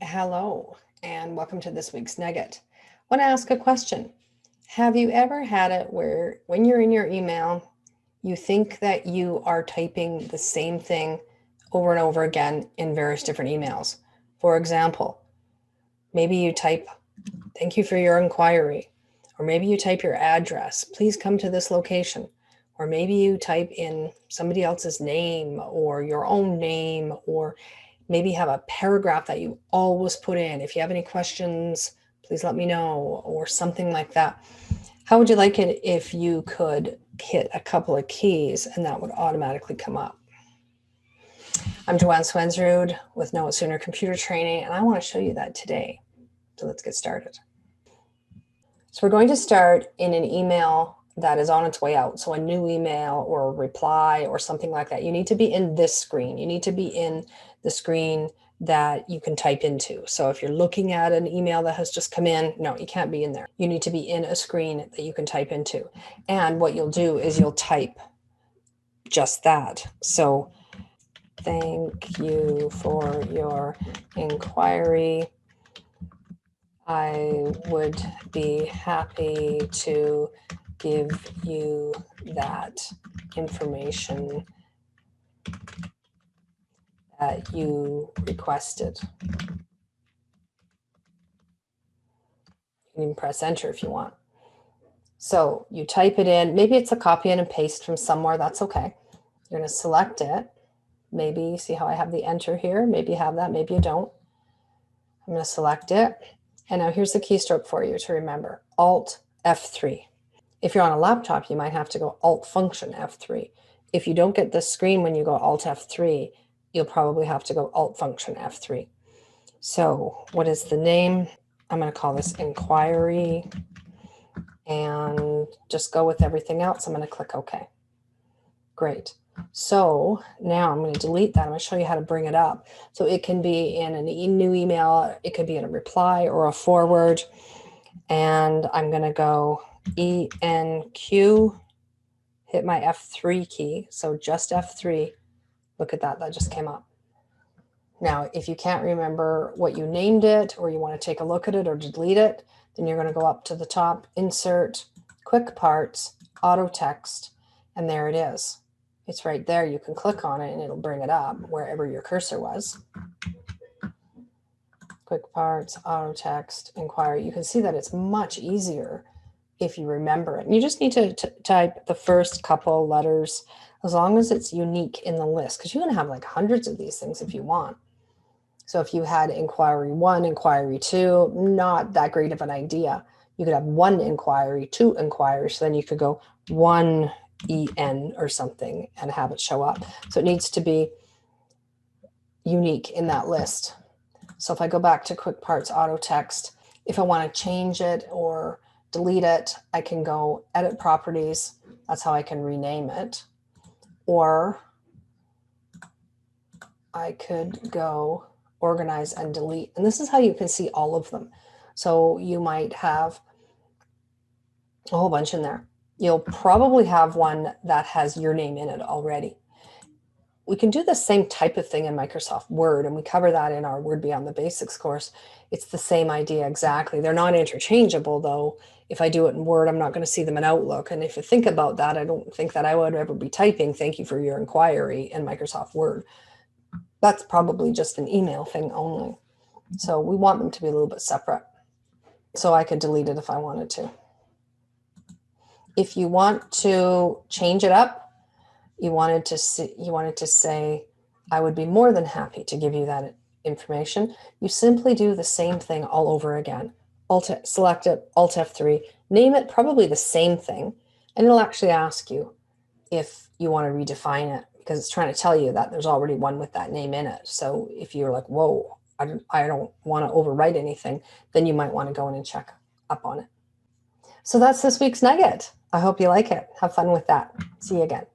Hello, and welcome to this week's Nugget. I want to ask a question. Have you ever had it where when you're in your email, you think that you are typing the same thing over and over again in various different emails? For example, maybe you type, "Thank you for your inquiry," or maybe you type your address, "Please come to this location," or maybe you type in somebody else's name or your own name, or maybe have a paragraph that you always put in. "If you have any questions, please let me know," or something like that. How would you like it if you could hit a couple of keys and that would automatically come up? I'm Joanne Swensrud with Know It Sooner Computer Training, and I want to show you that today. So let's get started. So we're going to start in an email that is on its way out. So a new email or a reply or something like that. You need to be in this screen. You need to be in the screen that you can type into. So if you're looking at an email that has just come in, no, you can't be in there. You need to be in a screen that you can type into. And what you'll do is you'll type just that. So thank you for your inquiry. I would be happy to give you that information that you requested. You can even press enter if you want. So you type it in. Maybe it's a copy and paste from somewhere. That's okay. You're going to select it. Maybe see how I have the enter here. Maybe you have that. Maybe you don't. I'm going to select it. And now here's the keystroke for you to remember. Alt F3. If you're on a laptop, you might have to go Alt Function F3. If you don't get this screen when you go Alt F3, you'll probably have to go Alt Function F3. So what is the name? I'm going to call this inquiry and just go with everything else. I'm going to click OK. Great. So now I'm going to delete that. I'm going to show you how to bring it up. So it can be in a new email. It could be in a reply or a forward. And I'm going to go ENQ, hit my F3 key. So just F3. Look at that. That just came up. Now, if you can't remember what you named it, or you want to take a look at it or delete it, then you're going to go up to the top, Insert, Quick Parts, Autotext, and there it is. It's right there. You can click on it and it'll bring it up wherever your cursor was. Quick Parts, Autotext, Inquiry. You can see that it's much easier if you remember it. And you just need to type the first couple letters as long as it's unique in the list, because you're going to have like hundreds of these things if you want. So if you had inquiry 1, inquiry 2, not that great of an idea. You could have 1 inquiry, 2 inquiries, so then you could go 1 EN or something and have it show up. So it needs to be unique in that list. So if I go back to Quick Parts Auto Text, if I want to change it or delete it, I can go Edit Properties. That's how I can rename it. Or I could go Organize and Delete. And this is how you can see all of them. So you might have a whole bunch in there. You'll probably have one that has your name in it already. We can do the same type of thing in Microsoft Word, and we cover that in our Word Beyond the Basics course. It's the same idea exactly. They're not interchangeable, though. If I do it in Word, I'm not going to see them in Outlook. And if you think about that, I don't think that I would ever be typing "Thank you for your inquiry" in Microsoft Word. That's probably just an email thing only. So we want them to be a little bit separate. So I could delete it if I wanted to. If you want to change it up, you wanted to say, "I would be more than happy to give you that information," you simply do the same thing all over again. Select it, Alt F3, name it probably the same thing, and it'll actually ask you if you want to redefine it, because it's trying to tell you that there's already one with that name in it. So if you're like, whoa, I don't want to overwrite anything, then you might want to go in and check up on it. So that's this week's nugget. I hope you like it. Have fun with that. See you again.